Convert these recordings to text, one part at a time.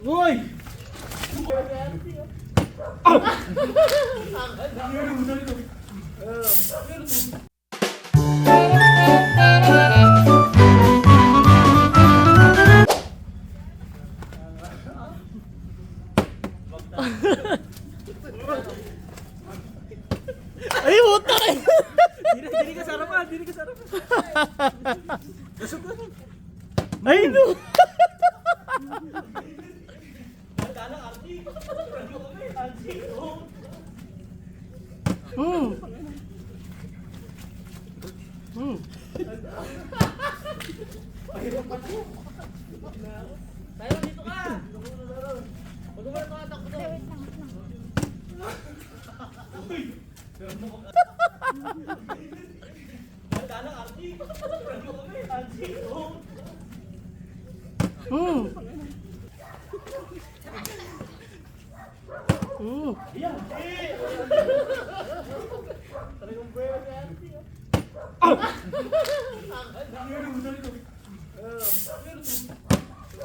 Uy! Ay, puta ka! Dili ka sarapan, dili ka sarapan. Ay, no! Hmm. Hmm. Tayo dito ka. Huwag mo na takbo daw. Hmm. Hmm.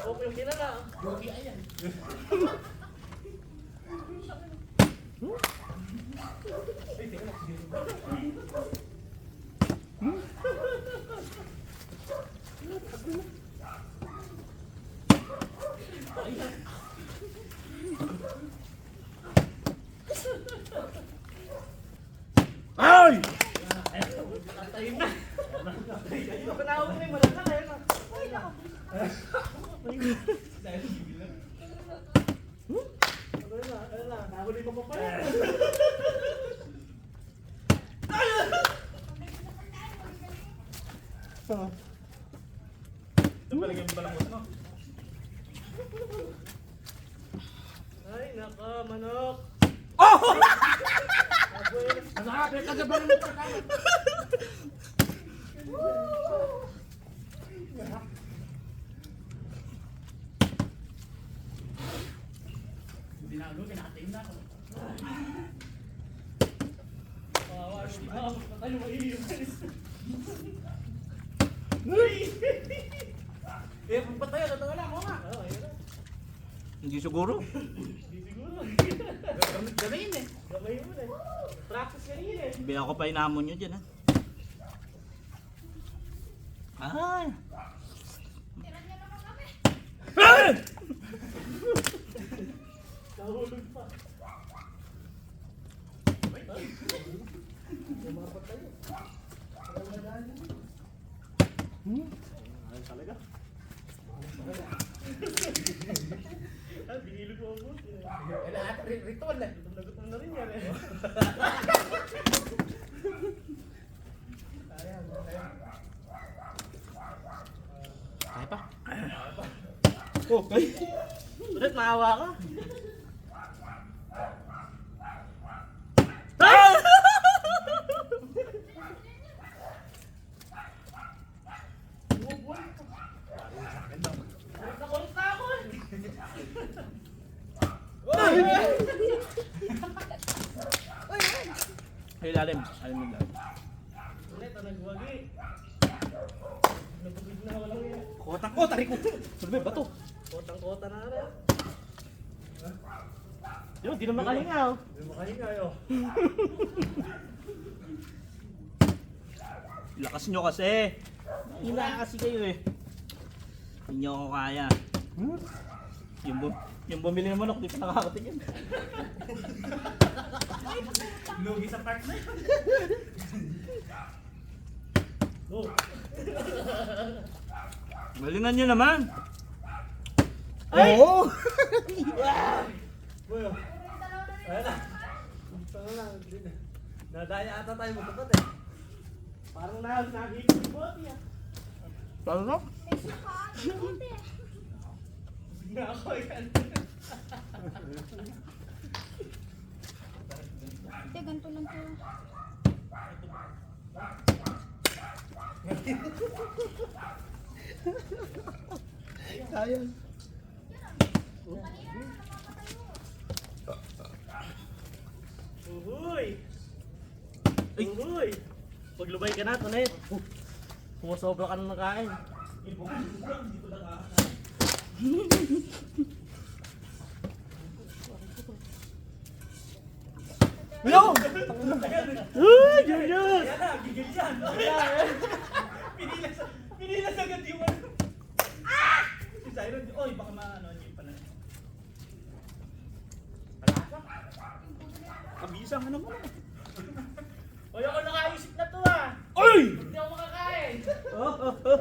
Okay, okay na lang. Ay! Tayo na. Panahon na yung malala. Ayun na. Ayun na. Nahuli mo pa pala. Ito pala yung balangos mo. Ay, naka, manok. Nasakapit ka sa balong ito ka. Binago, kinatain na ako. Tayo maiiyo. Eh, patay, totoo lang, mga. Hindi siguro. Hindi siguro. Gawin eh. Gamay mo na. Practice kanina eh. Hindi ako pa inamon nyo dyan, ha? Ay! Ay! Nahulog pa. Lumapat tayo. Ayun talaga. Ah, binilog ko ako. Lahat ritual eh. Gutom na rin yan eh. Kaya pa? Okay. Ulit, maawa ka. Nakulit na ako eh. Ay, lalim. Alim mo lalim. Ulit, nagwagi. Nabugid na walang yan. Kotang ko, tarik ko. Sabi, bato. Kotang-kota na rin. Yun, di na makahinga, oh. Hindi mo kahinga yun. Lakas nyo kasi. Hina kasi kayo eh. Hindi nyo ako kaya. Yung bumili ng manok, di pa nakakatingin. Lugi sa park na yun. Oh. Galingan nyo naman. Ay! Oo! Boy, oh. Ayan na. Tanga lang. Nadaya ata tayo magkakat eh. Parang nakikipot yan. Ano? Na ako yan. Hindi, ganito lang to. Sayang. Uhuy! Uhuy! Paglubay ka na, Tonet. Kumusobra ka na ng kain. Uy, Julius! Yan na, gigil yan. Pinilas agad yung ano. Si Siron, oy, baka maano yung pala. Palasa? Kabisa ka naman. Oy, ako nakaisip na to ah. Uy! Hindi ako makakain.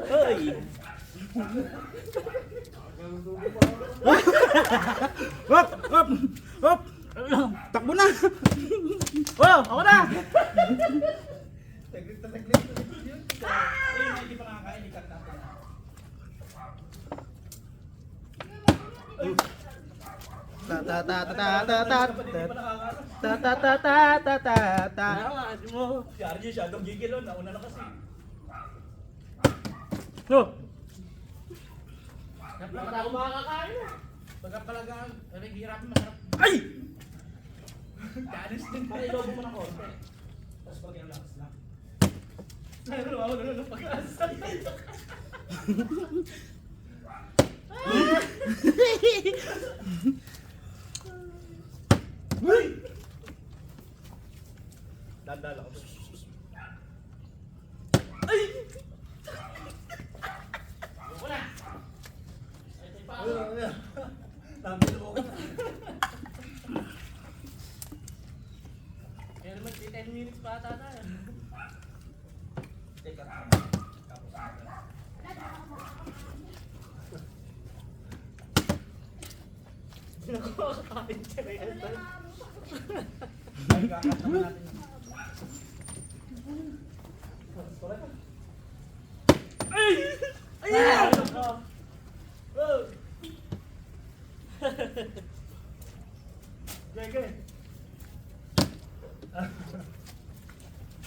Hoy! Hop! Hop! Hop! Takbo na! Oh, ako na! Saglit na saglit. Eh, hindi pa nakakain, ikat natin. Ta ta ta ta ta ta ta Hindi pa nakakain. ta ta ta ta ta ta ta. mo. Si RJ siya, dong gigil on. Nauna na kasi. Oh! Dapat ako makakakain. Pagka talaga, naghihirapin masarap. Ay! Kanis din. Para ilobo mo ng konti. Tapos pag yung lakas na. Ano na pag-asa. Uy! Dandala ko. Ay! Ayoko na! Ay, pa ako. Nabilo ko. Kaya naman, 10 minutes pa ata na. Teka. Hindi na ko makakain siya na yan. Ay, kakat naman natin. Ay! Ay! Oh! Gege.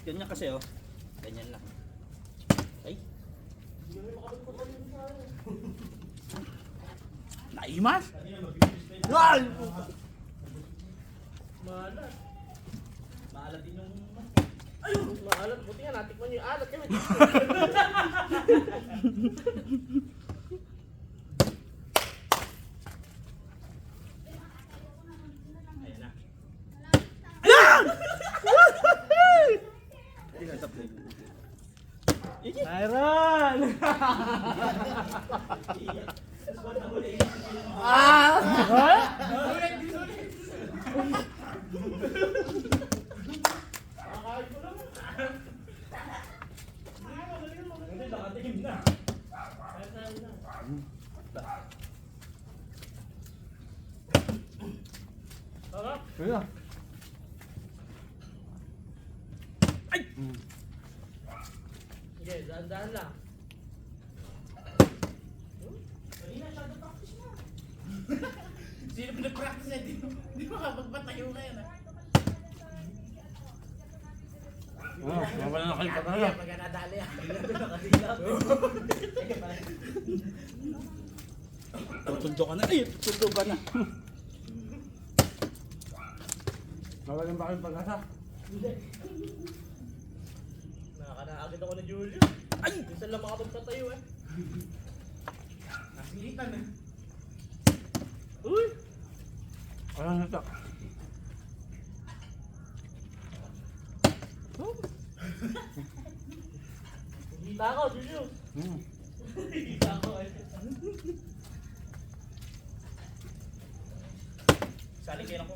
Ganyan kasi oh. Ganyan lang. Ay! Naimas? Ay! Maalat. Maalat din yung... Ayun! Maalat. Buti nga natikman niyo yung alat kami. Ayan na. Tyron! Nakakain ko lang. Hindi, nakatingin na. Kaya na. Sarap. Kaya. Ay! Sige, dahan-dahan lang. Kanina siya na-practice mo. Sino pinag-practice na? Di makapagpatayo na yan. Wala na kayo Kaya pag nadali yan. Nakadilap. Tutundo ka na. Ay! Tutundo ka na. Nawalan ba kayong pag-asa? Hindi. Nakakanaagad ako na Julio. Ay! Minsan lang makapagpatayo eh. Nasilitan eh. Uy! Ano na ito? Hita ako, Julio. Hmm. Hita ako eh. Saling kayo ako.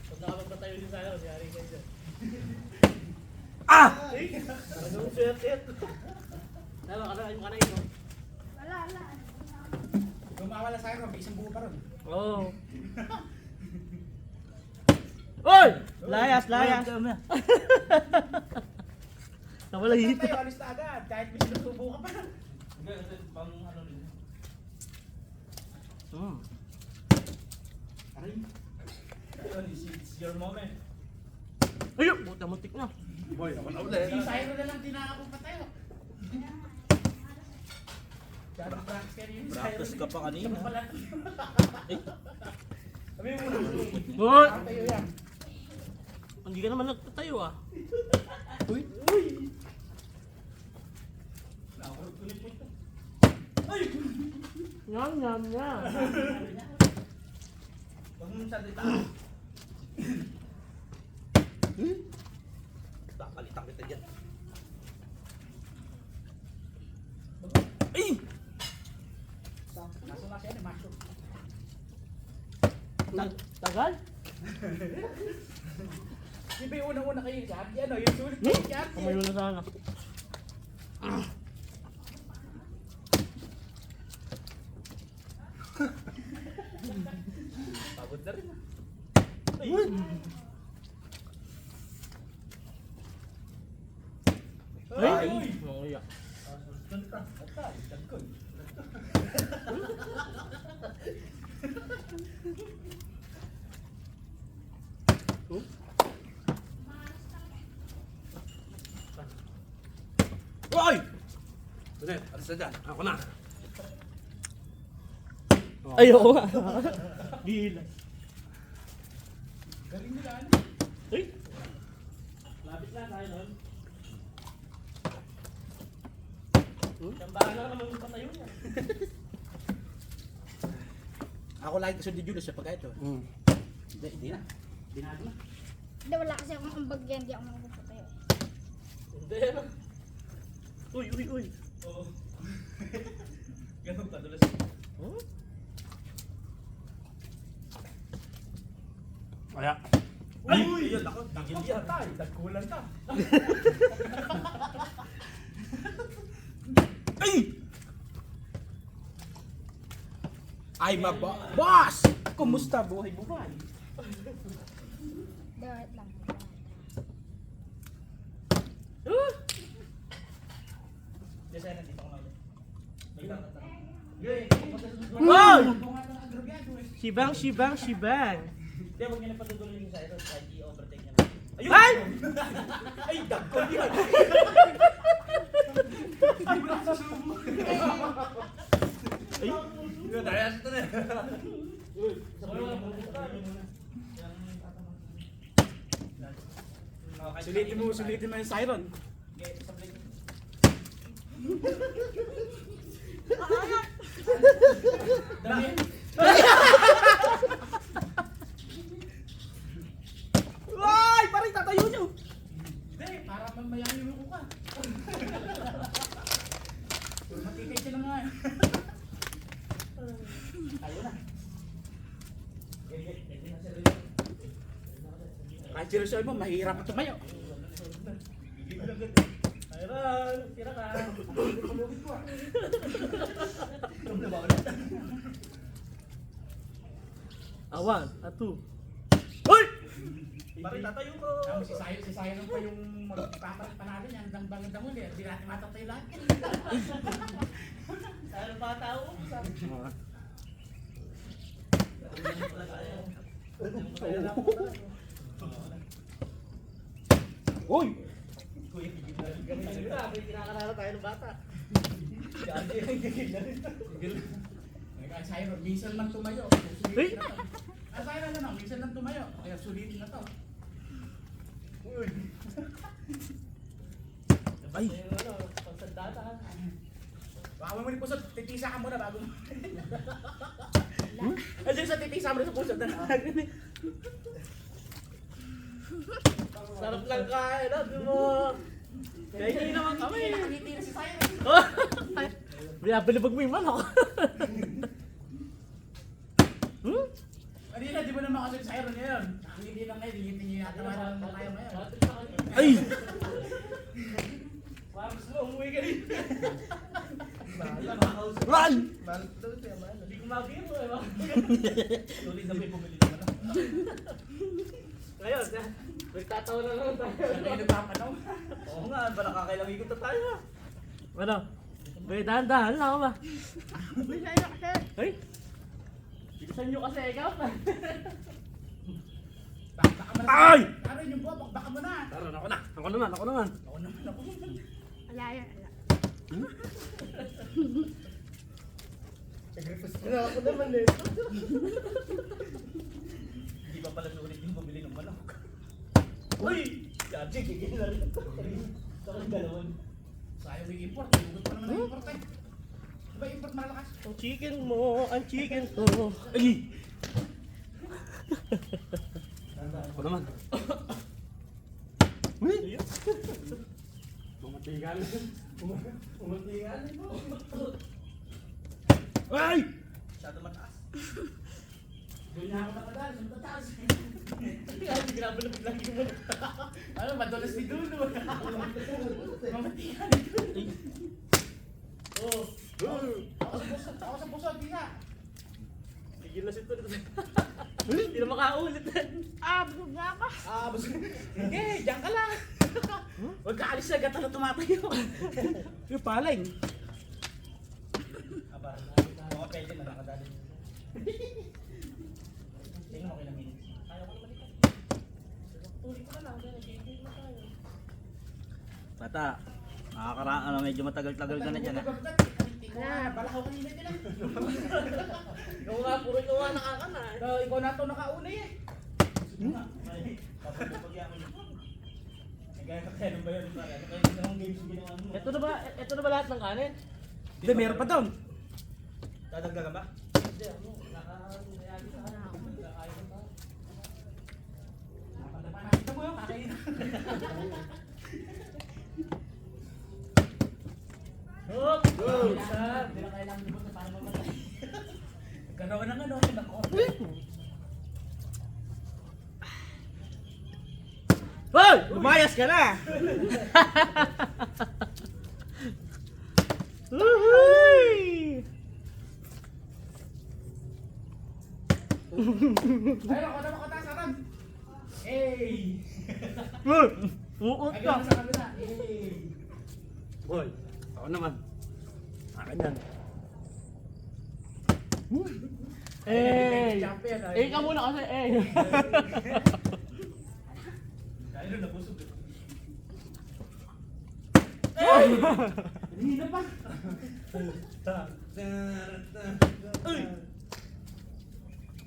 Pag nakapagpatayo din sana, magyari kayo dyan. Ah! Anong sweat-it? Ano, ano ka na ito? Kung mawala sa akin, isang buo pa ron. Oo. Oy! Layas, layas. Nawala Ito hita. tayo, alis na agad. Kahit may sinusubo ka pa. Hindi, kasi pang ano rin. Aray. Ayun, it's your moment. Ayun! Puta, muntik na. Boy, ako na ulit. Si Cyro na lang tinakapagpatayo. Practice kayo yung Practice ka pa kanina. Ay! Sabi mo Hoy! Tayo yan. Hindi ka naman nagtatayo ah. Uy. Uy! Nakakulog ko nito. Ay! Nyam, nyam, nyam. Huwag mo masyado itaas. Papalitan kita dyan. Ay! Kaso nga siya, mushroom. Tagal? Di ba yung unang-una kayo sa Abdi, ano? Yung sulit kayo sa Abdi. Kumayo na sana. Pagod na rin. Ay! Manguya. Hoy! Ano yun? Alis na dyan. Ako na. Ay, oo nga. Gila. Galing nila, ano? Ay! Lapit na tayo nun. Sambahan na naman yung patayo niya. Ako lagi kasunod ni Julius sa pagka ito. Hindi na. Binado na. Hindi, wala kasi akong ambag yan. Hindi ako magpapatayo. Hindi na. Uy, uy, uy. Oo. Ganun ka, dulas. Huh? Kaya. Ay! Ayun, ako. Tigil yan. Tagkulan ka. Ay! Ay, boss! Kumusta buhay-buhay? Dawit lang. Yes, ay, nandito ko na ulit. May lang na Wow! Shibang, shibang, shibang. Hindi, huwag niyo na patutuloy yung Cyrus kahit i-overtake niya na. Ayun! Ay! Ay, dagkol yun! Ay! Yun, ayas ito na. Sulitin mo yung siren. Dami. Ay! Parang tatayo niyo. Hindi, para mamaya yung ka. Matikay sila nga eh. Ayun na. Kahit seryoso mo, mahirap at tumayo. Ayun, tira ka. Awan, atu. Hoy! Parang tatayo ko. Tapos si Siren pa yung magpapalit panalo niya hanggang bangandang huli. Hindi natin matatay lahat. Ano pa tao? Uy! May kinakalala tayo ng bata. Kaya Siren, minsan lang tumayo. Hey! Sulitin na to. Siren na minsan lang tumayo. Kaya sulitin na to. Ay! Pagsandata. Baka mo rin pusod, titisa ka muna bago mo. Andiyan sa titisa mo rin sa pusod na. Sarap lang kain, di mo. Kaya hindi naman kami. Nakangiti na si Siren. Binabalibag mo yung manok. Hmm? Kanina, di ba naman kasi si Siren ngayon? Nakangiti lang ngayon, hindi niya natawaran na tayo ngayon. Ay! Parang gusto mo, umuwi ka rin. Run! Hindi ko mag-game eh. Tuloy na may bumili naman. Ngayon, nagtatawa na lang tayo. Ano nagpapanaw? Oo nga, ba nakakailang ikot na tayo ah. Ano? May dahan-dahan lang ba? Bisaya na kasi. Ay! Bilisan nyo kasi ikaw pa. Baka mo na. Ay! Aray, yung buwa, baka mo na. Tara, ako na. Ako naman, ako naman. Ako naman ako. Wala yan. Wala. Ako naman eh. Hindi pa pala sulit yung bumili ng manok. Uy! Yaji, gigil na rin. Sa kang dalawan. Sayang may import, hugot pa naman ang import eh. Diba import malakas? Ang chicken mo, ang chicken ko. Ay! Ako naman. Umatingan. Umatingan. Ay! Masyado mataas. Doon na ako nakadaan sa mataas. Hindi ginabalabig lagi mo. Ano, madulas ni Dulo. Mamatihan. Oh. Ako sa puso, di na. Tigil na si Tol. Hindi na makaulit. Busog na ako. Basta. Hindi, diyan ka lang. Huwag ka alis agad na tumatayo. Yung paling. Aba, mga pwede na nakadali. Tingnan mo kailang minutes. Ayaw ko naman ikaw. Tuloy ko na lang. Nag-game na tayo. Bata, ano, medyo matagal-tagal ka na dyan ah. Balakaw kanina din ah. Ikaw nga, puro ikaw nga nakakana. Ikaw na ito nakauna eh. Kapag-pagyan mo yun. Nagkaya ka kaya ng bayan yung pare. Ano kaya yung dalawang games yung ginawa mo? Ito na ba lahat ng kanin? Hindi, meron pa doon. Dadagdagan ba? Hindi, ano, naka-ayagi sa akin. Naka-ayagi sa akin. Nakita mo yun, kakain. Hop! Hindi na kailangan libot na paano mamatay. Nagkaroon ng ano, nako. Hoy! Lumayas ka na! Uhuy! Ayun, ako na makatasaran. Hey! Uut Ay, ka! gano'n sa kabila. Hey! Boy, ako naman. Akin yan. Champion, ay. Eh, ka muna kasi eh. Dahil na nabusog. Hina pa.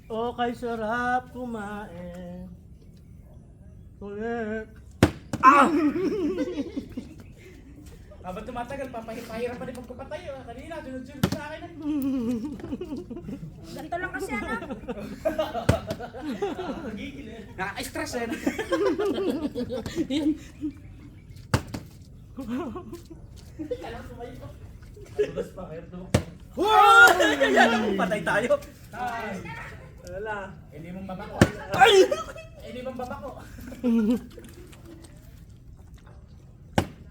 Okay, sarap kumain. Ulit. Habang tumatagal, pahirap pa rin pagkapatay. Kanina, sunod-sunod sa akin. Ganito lang kasi ano. Nakaka-stress eh. Tulas pa, kaya ito. Patay tayo. Wala. Hindi mong babako. Ay! Hindi mong babako.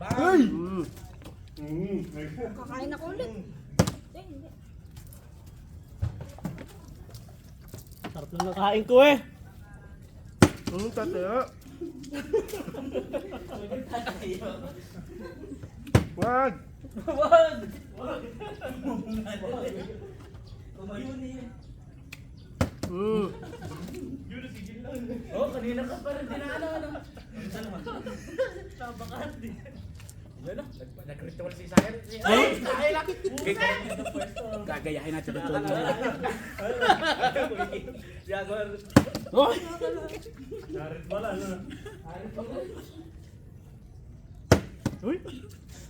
Ay! Kakain ako ulit. Hindi. Sarap lang nakain ko eh. Tataya. Wag! Wag! Tumayo niya. Oh, kanina ka pa rin dinalo. Tabakan din. Yan na, nag-ritual si Sayer. Ay! Ay! Gagayahin natin ito. Jaguar. Hoy! Narit pala, no? Uy!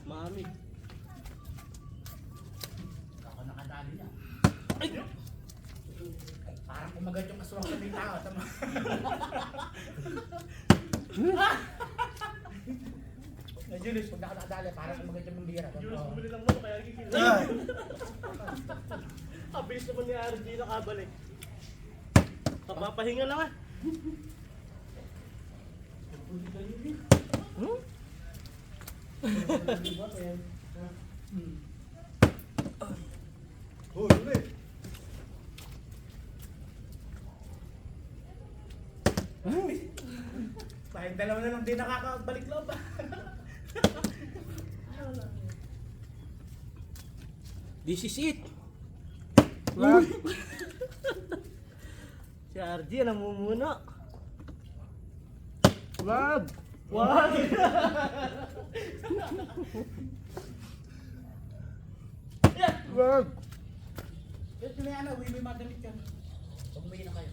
Mami. Ako nakadali niya. Ay! Parang kumagat yung aswang sa may tao. Tama. Julius, pag nakadali, parang kumagat yung bira. Julius, bumili lang mo, kaya gigil. Kabilis naman ni RG nakabalik. Kapapahinga lang ah. Ulit. Tayong dalawa na lang din nakakabalik loob. This is it. Si RG namumuno. Wag! Wag! Wag! Ito na yan, uwi mo yung mga damit yan. Huwag uwi na kayo.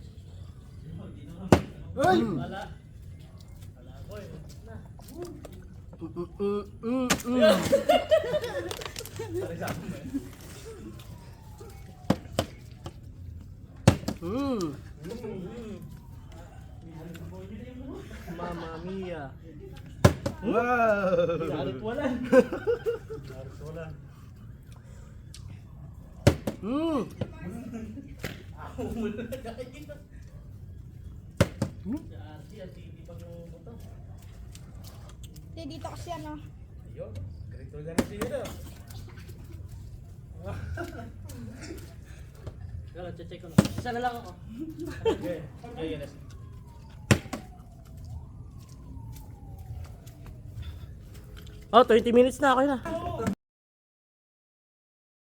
Ay! Wala. Wala ko eh. Na. Sorry sa akin eh. Mamma mia. Wow! Lalo't wala. Halos wala. Hmm. Ako muna nakikita. Si Archie, ang titi pag yung buto. Hindi, dito kasi ano. Ayun, ganito ganito siya na. Kaya check ko na. Isa na lang ako. Okay, yes. Oh, 20 minutes na ako na.